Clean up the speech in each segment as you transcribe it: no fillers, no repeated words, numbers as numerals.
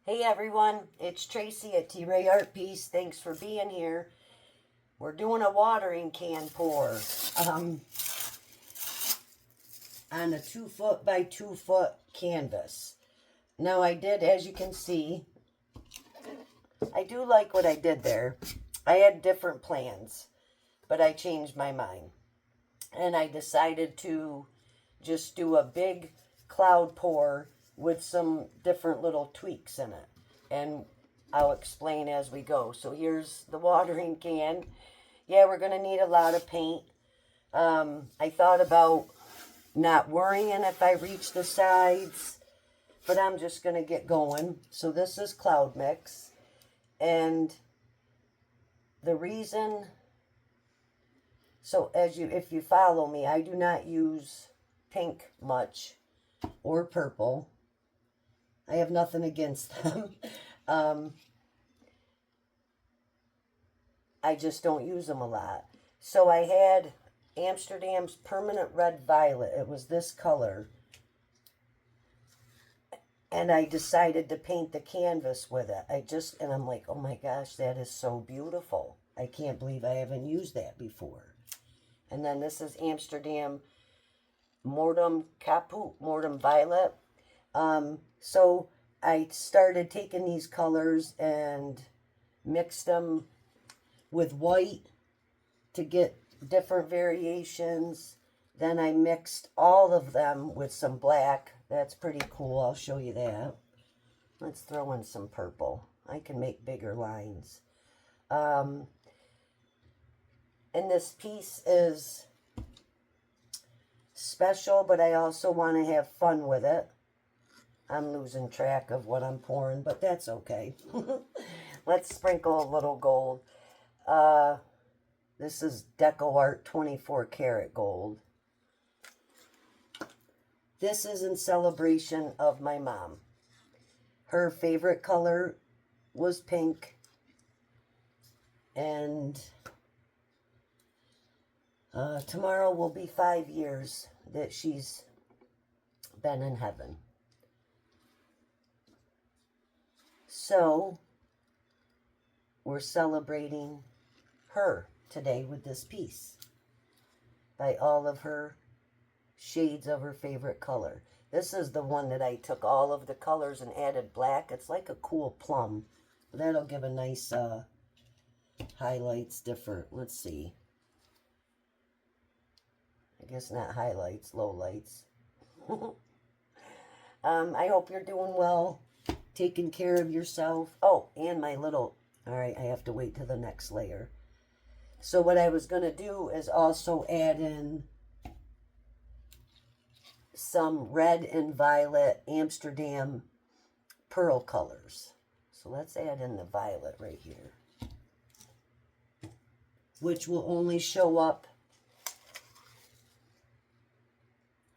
Hey everyone, it's Tracy at T-Ray Art Piece. Thanks for being here. We're doing a watering can pour um, on a 2 foot by 2 foot canvas. Now I did, as you can see, I do like what I did there. I had different plans, but I changed my mind. And I decided to just do a big cloud pour with some different little tweaks in it. And I'll explain as we go. So here's the watering can. Yeah, we're going to need a lot of paint. I thought about not worrying if I reach the sides, but I'm just going to get going. So this is Cloud Mix. And the reason, so if you follow me, I do not use pink much or purple. I have nothing against them. I just don't use them a lot. So I had Amsterdam's Permanent Red Violet. It was this color. And I decided to paint the canvas with it. And I'm like, oh my gosh, that is so beautiful. I can't believe I haven't used that before. And then this is Amsterdam Mortem Caput, Mortem Violet. So I started taking these colors and mixed them with white to get different variations. Then I mixed all of them with some black. That's pretty cool. I'll show you that. Let's throw in some purple. I can make bigger lines. And this piece is special, but I also want to have fun with it. I'm losing track of what I'm pouring, but that's okay. Let's sprinkle a little gold. This is Deco Art 24 karat gold. This is in celebration of my mom. Her favorite color was pink. And tomorrow will be 5 years that she's been in heaven. So, we're celebrating her today with this piece by all of her shades of her favorite color. This is the one that I took all of the colors and added black. It's like a cool plum. That'll give a nice highlights different. Let's see. I guess not highlights, low lights. I hope you're doing well, taking care of yourself. Oh, and my little, all right, I have to wait till the next layer. So what I was going to do is also add in some red and violet Amsterdam pearl colors. So let's add in the violet right here, which will only show up.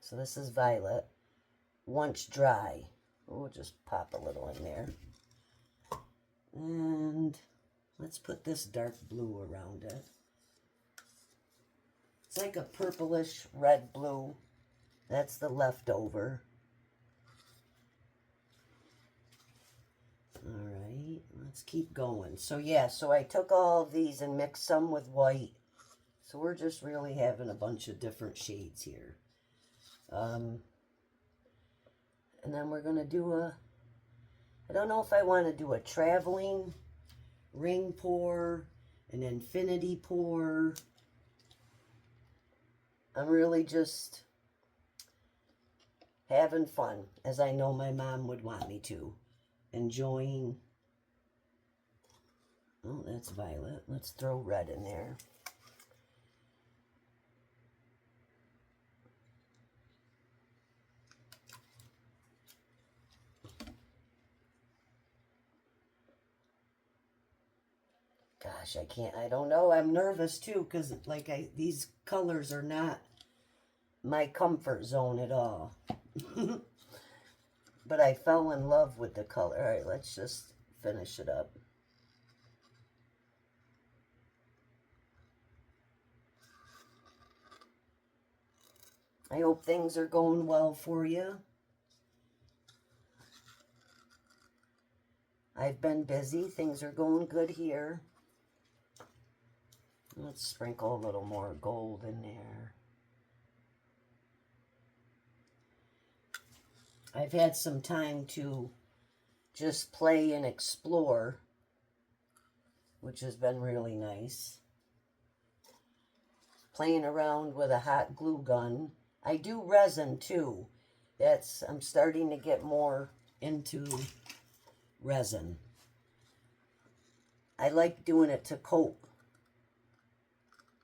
So this is violet. Once dry, we'll just pop a little in there. And let's put this dark blue around it. It's like a purplish red blue. That's the leftover. All right, let's keep going. So yeah, so I took all of these and mixed some with white. So we're just really having a bunch of different shades here. And then we're going to do I don't know if I want to do a traveling ring pour, an infinity pour. I'm really just having fun, as I know my mom would want me to. Enjoying. Oh, that's violet. Let's throw red in there. Gosh, I don't know. I'm nervous too, because these colors are not my comfort zone at all. But I fell in love with the color. All right, let's just finish it up. I hope things are going well for you. I've been busy. Things are going good here. Let's sprinkle a little more gold in there. I've had some time to just play and explore, which has been really nice. Playing around with a hot glue gun. I do resin too. I'm starting to get more into resin. I like doing it to coat.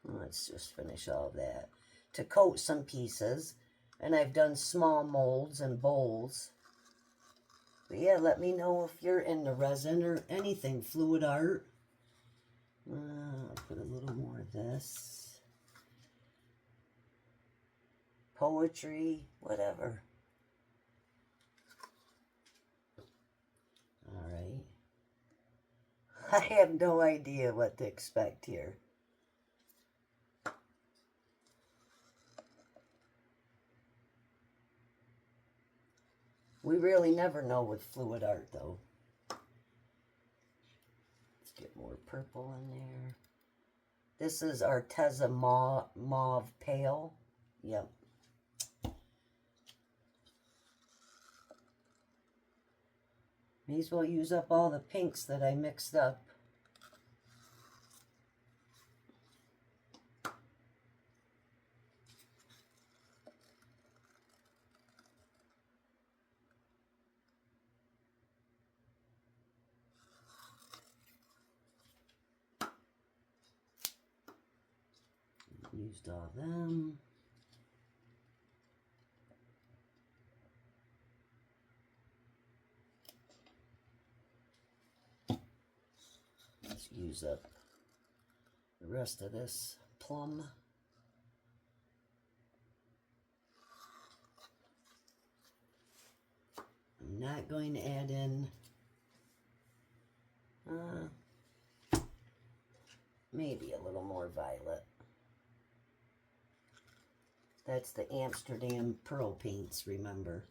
Let's just finish all of that. To coat some pieces. And I've done small molds and bowls. But yeah, let me know if you're into resin or anything. Fluid art. I'll put a little more of this. Poetry, whatever. All right. I have no idea what to expect here. We really never know with fluid art, though. Let's get more purple in there. This is Arteza Mauve Pale. Yep. May as well use up all the pinks that I mixed up. Used all them. Let's use up the rest of this plum. I'm not going to add in maybe a little more violet. That's the Amsterdam Pearl Paints, remember.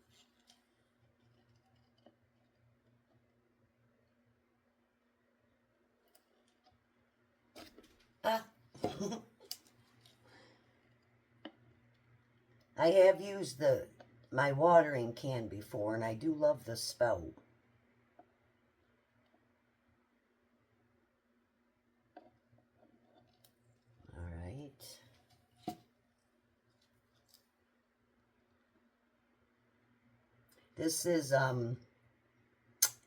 I have used my watering can before, and I do love the spout. All right. This is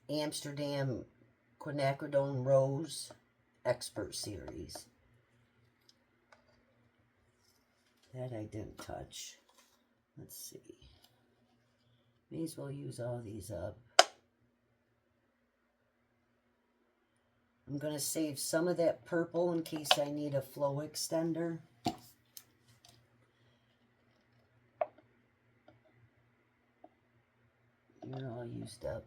Amsterdam Quinacridone Rose Expert Series. That I didn't touch. Let's see. May as well use all these up. I'm going to save some of that purple in case I need a flow extender. You're all used up.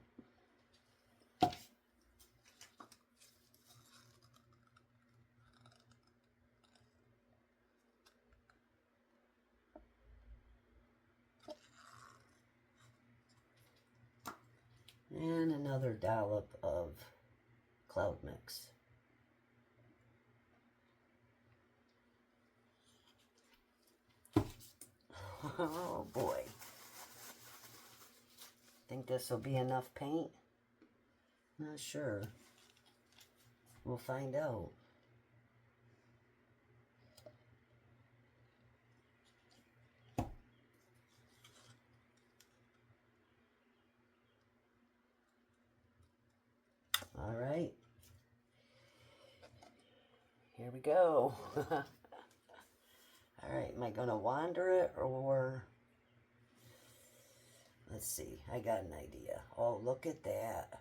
And another dollop of Cloud Mix. Oh boy. Think this will be enough paint? Not sure. We'll find out. All right. Here we go. All right, am I going to wander it or... Let's see, I got an idea. Oh, look at that.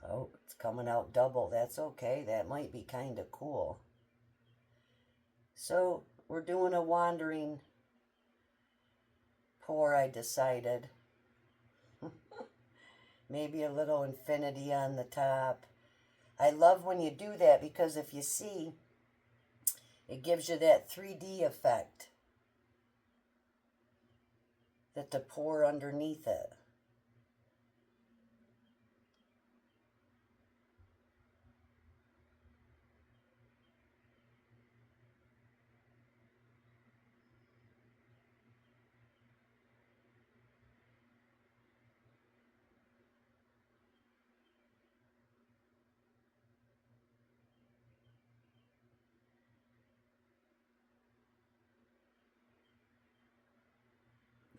Oh, it's coming out double. That's okay. That might be kind of cool. So, we're doing a wandering pour, I decided. Maybe a little infinity on the top. I love when you do that because if you see, it gives you that 3D effect it to pour underneath it.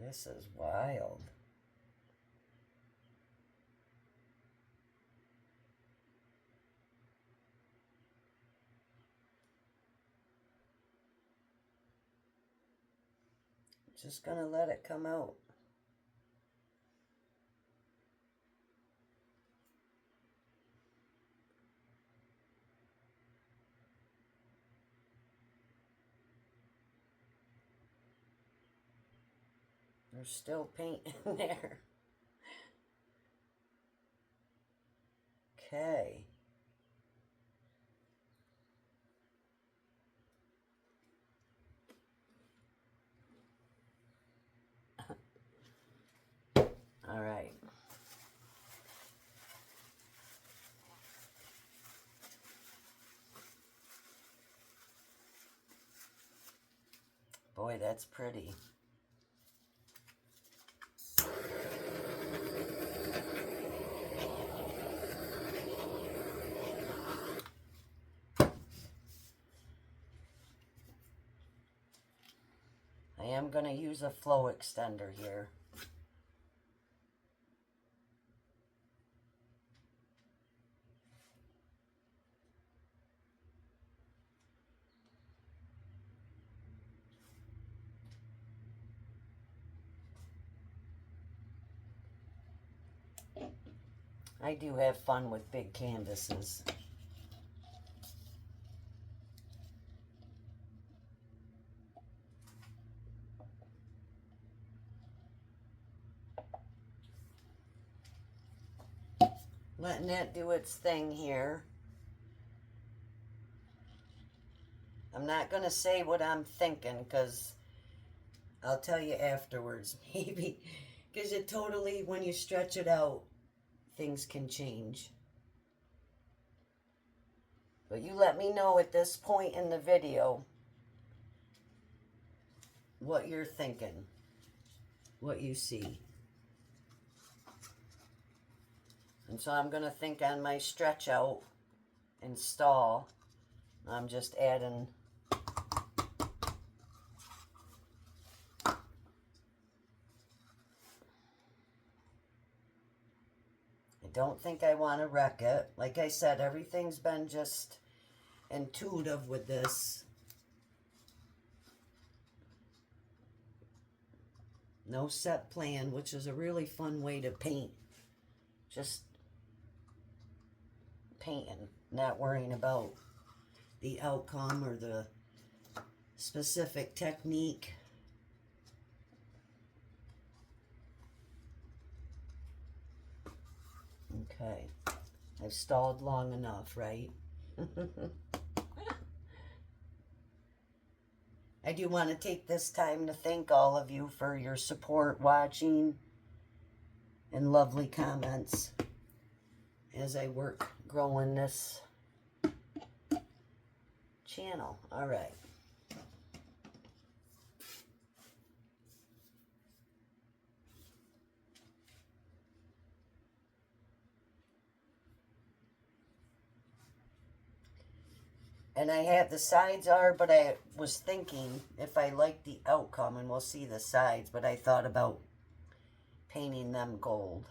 This is wild. Just gonna let it come out. There's still paint in there. Okay. All right. Boy, that's pretty. I am going to use a flow extender here. I do have fun with big canvases. Letting that do its thing here. I'm not going to say what I'm thinking because I'll tell you afterwards, maybe. Because it totally, when you stretch it out, things can change. But you let me know at this point in the video what you're thinking, what you see. And so I'm going to think on my stretch out and stall. I'm just adding I don't think I want to wreck it. Like I said, everything's been just intuitive with this. No set plan, which is a really fun way to paint. Just painting, not worrying about the outcome or the specific technique. Okay, I've stalled long enough, right? I do want to take this time to thank all of you for your support watching and lovely comments as I work growing this channel. All right. And I have, the sides are, but I was thinking if I like the outcome, and we'll see the sides, but I thought about painting them gold.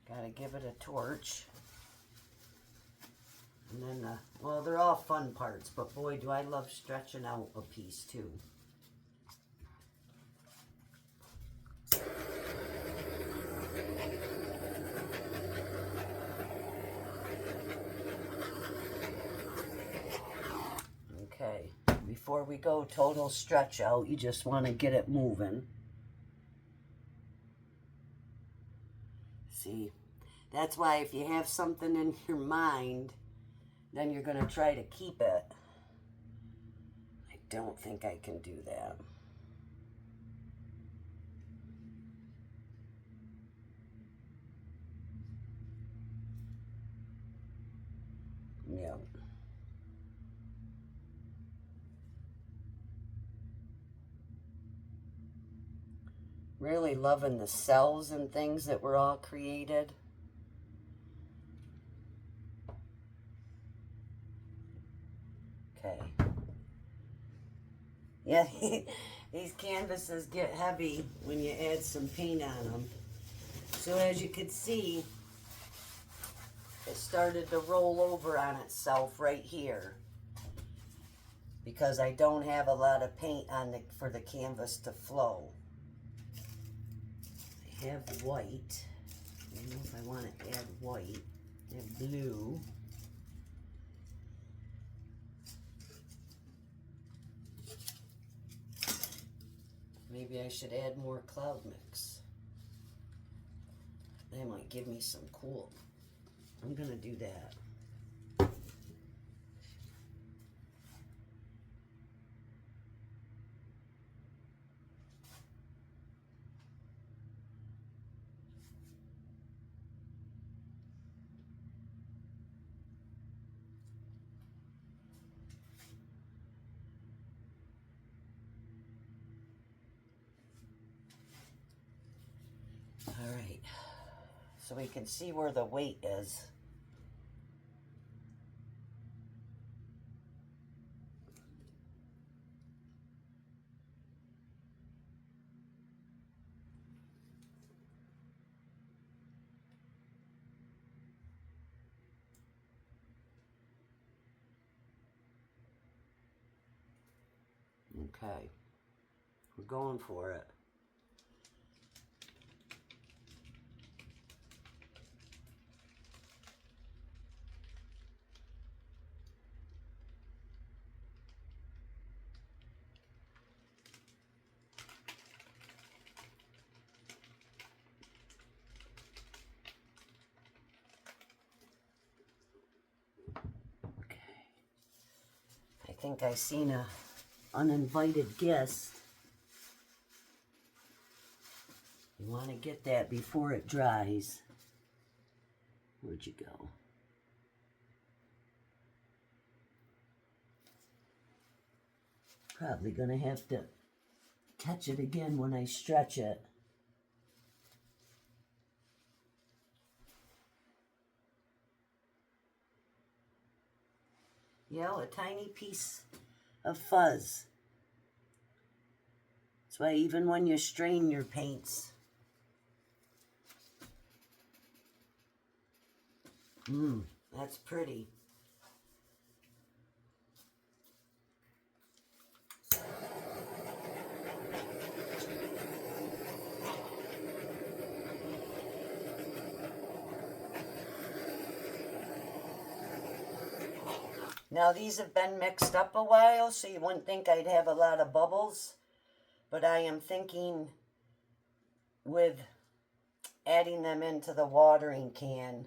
Gotta give it a torch. And then, well, they're all fun parts, but boy, do I love stretching out a piece too. Okay, before we go total stretch out, you just want to get it moving. See, that's why if you have something in your mind, then you're going to try to keep it. I don't think I can do that. Yeah. Really loving the cells and things that were all created. Okay. Yeah, these canvases get heavy when you add some paint on them. So as you can see, it started to roll over on itself right here because I don't have a lot of paint on for the canvas to flow. I have white. I don't know if I want to add white. I have blue. Maybe I should add more cloud mix. That might give me some cool. I'm gonna do that. All right, so we can see where the weight is. Okay, we're going for it. I think I seen a uninvited guest. You want to get that before it dries. Where'd you go? Probably gonna have to touch it again when I stretch it. You know, a tiny piece of fuzz. That's why even when you strain your paints, that's pretty. Now these have been mixed up a while, so you wouldn't think I'd have a lot of bubbles, but I am thinking with adding them into the watering can.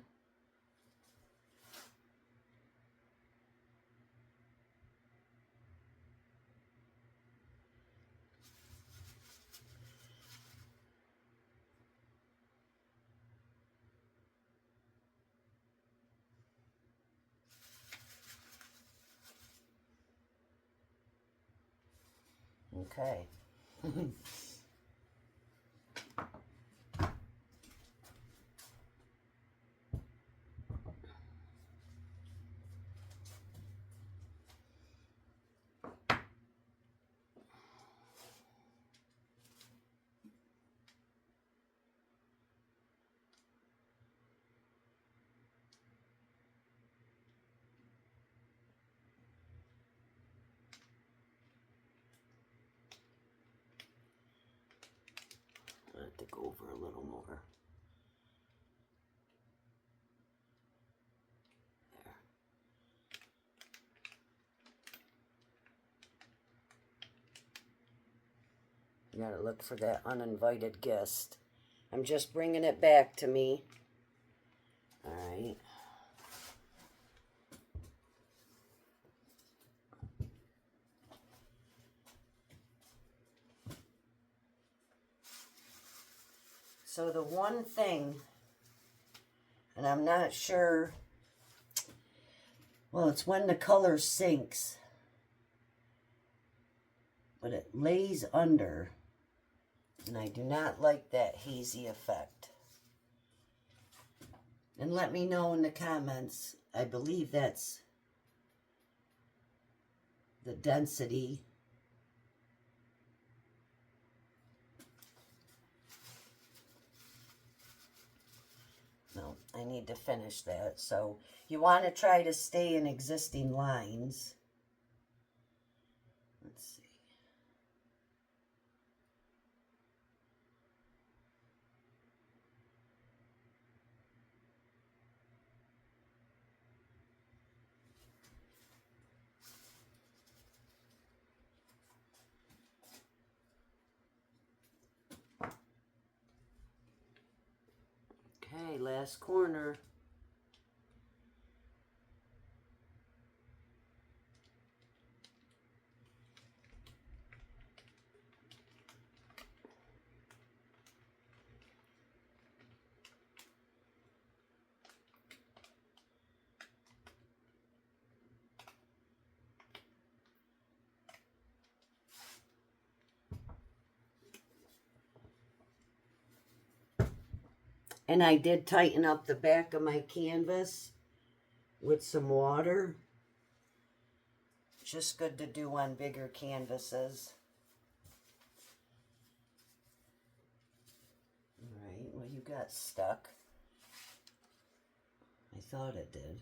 Okay. over. You gotta look for that uninvited guest. I'm just bringing it back to me. All right. So the one thing, and I'm not sure, well, it's when the color sinks, but it lays under. And I do not like that hazy effect. And let me know in the comments. I believe that's the density. No, I need to finish that. So you want to try to stay in existing lines. Let's see. Okay, last corner. And I did tighten up the back of my canvas with some water. Just good to do on bigger canvases. All right, well, you got stuck. I thought it did.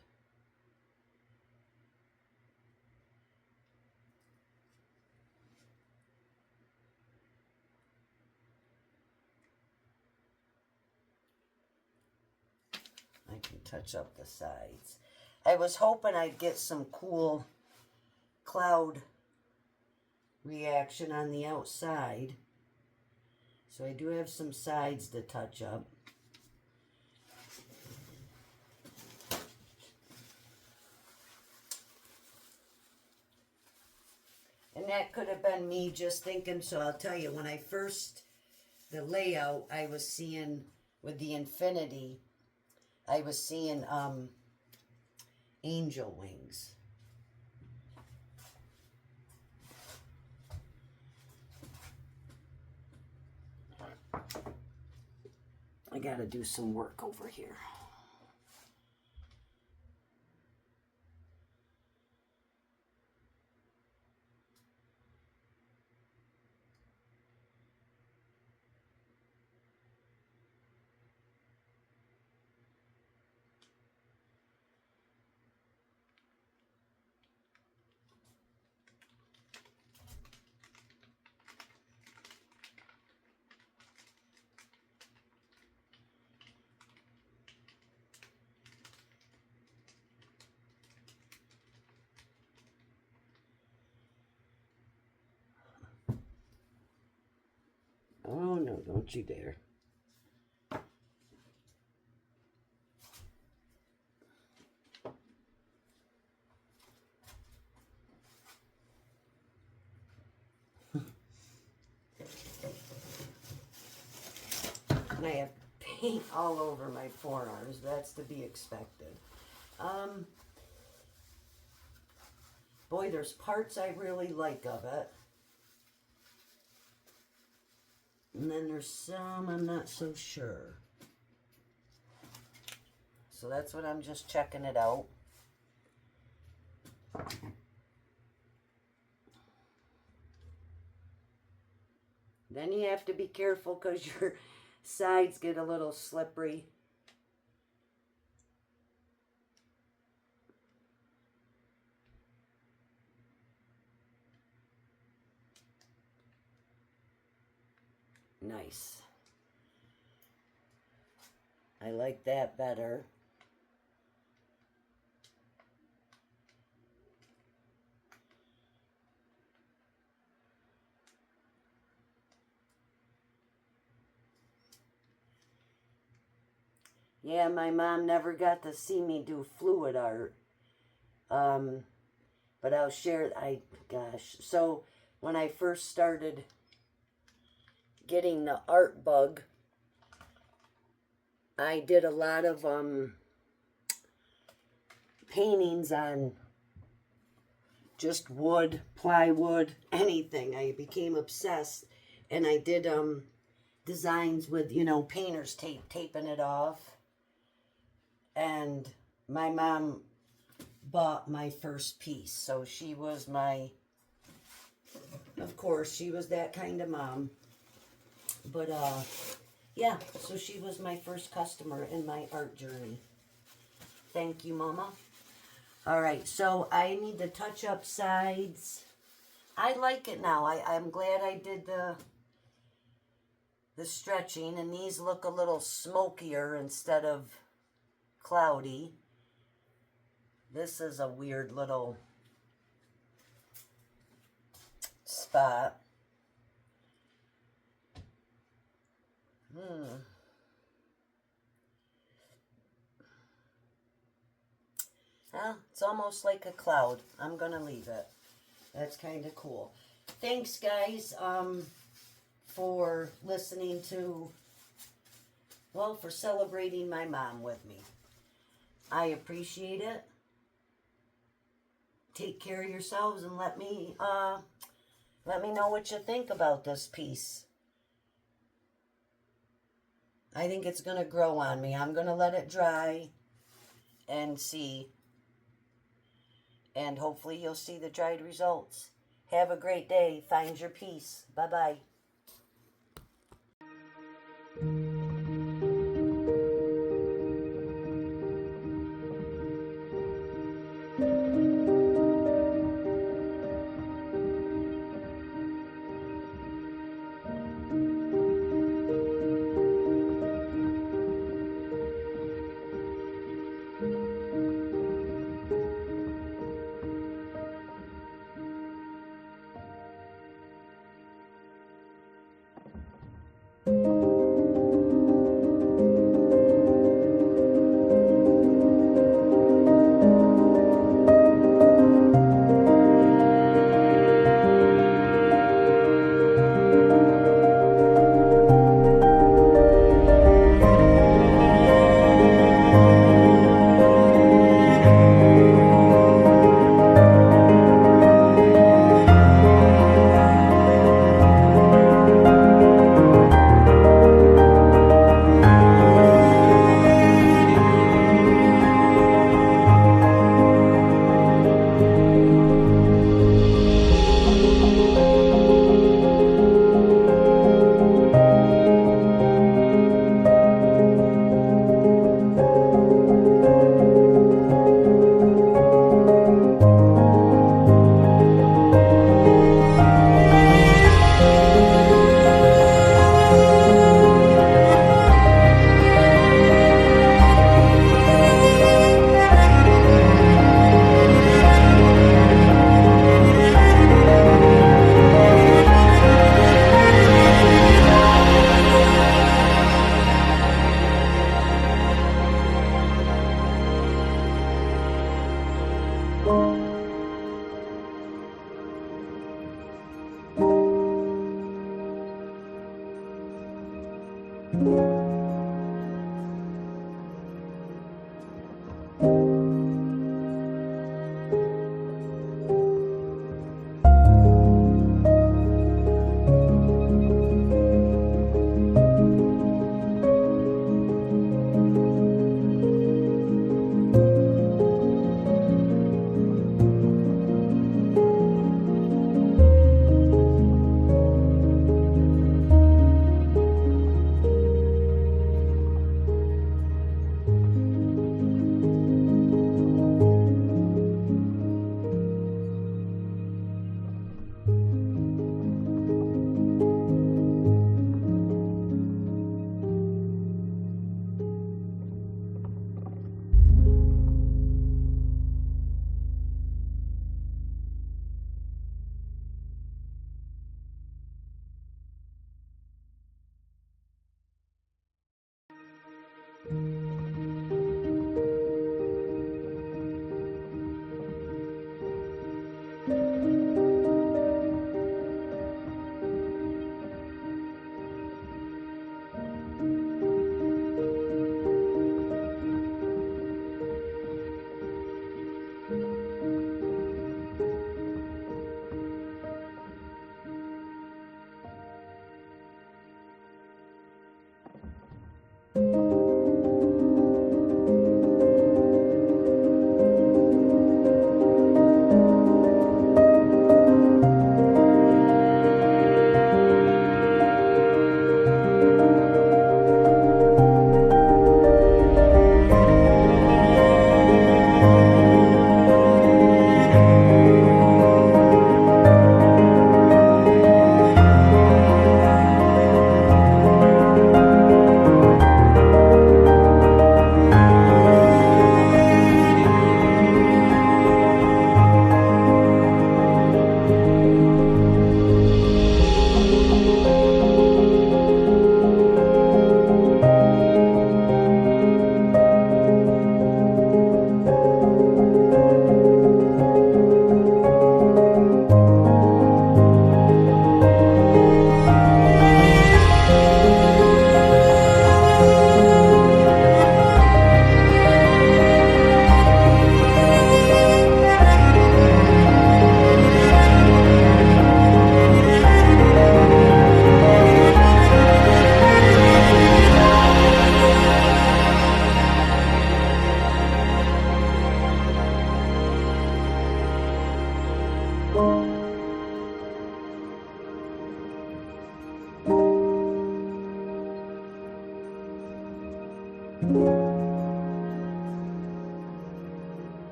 I can touch up the sides. I was hoping I'd get some cool cloud reaction on the outside. So I do have some sides to touch up. And that could have been me just thinking, so I'll tell you, when I first, the layout, I was seeing with the infinity, I was seeing angel wings. I gotta do some work over here. Oh no, don't you dare. And I have paint all over my forearms. That's to be expected. Boy, there's parts I really like of it. And then there's some I'm not so sure. So that's what I'm just checking it out. Then you have to be careful because your sides get a little slippery. Nice. I like that better. Yeah, my mom never got to see me do fluid art. But I'll share, gosh. So when I first started getting the art bug, I did a lot of paintings on just wood, plywood, anything. I became obsessed, and I did designs with, you know, painter's tape, taping it off. And my mom bought my first piece, so she was my, of course, she was that kind of mom. But yeah, so she was my first customer in my art journey. Thank you, Mama. All right, so I need to touch up sides. I like it now. I'm glad I did the stretching, and these look a little smokier instead of cloudy. This is a weird little spot. Well, it's almost like a cloud. I'm going to leave it. That's kind of cool. Thanks, guys, for listening to, well, for celebrating my mom with me. I appreciate it. Take care of yourselves and let me know what you think about this piece. I think it's going to grow on me. I'm going to let it dry and see. And hopefully you'll see the dried results. Have a great day. Find your peace. Bye-bye.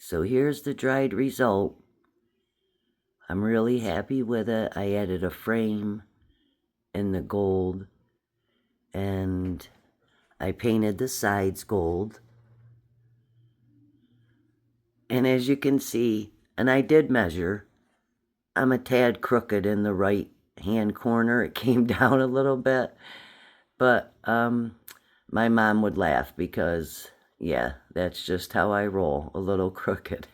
So here's the dried result. I'm really happy with it. I added a frame in the gold, and I painted the sides gold. And as you can see, and I did measure, I'm a tad crooked in the right hand corner. It came down a little bit, but my mom would laugh because, yeah, that's just how I roll, a little crooked.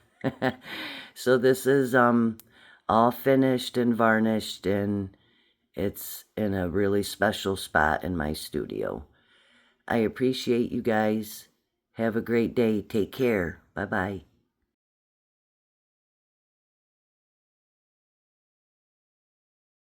So this is all finished and varnished, and it's in a really special spot in my studio. I appreciate you guys. Have a great day. Take care. Bye-bye.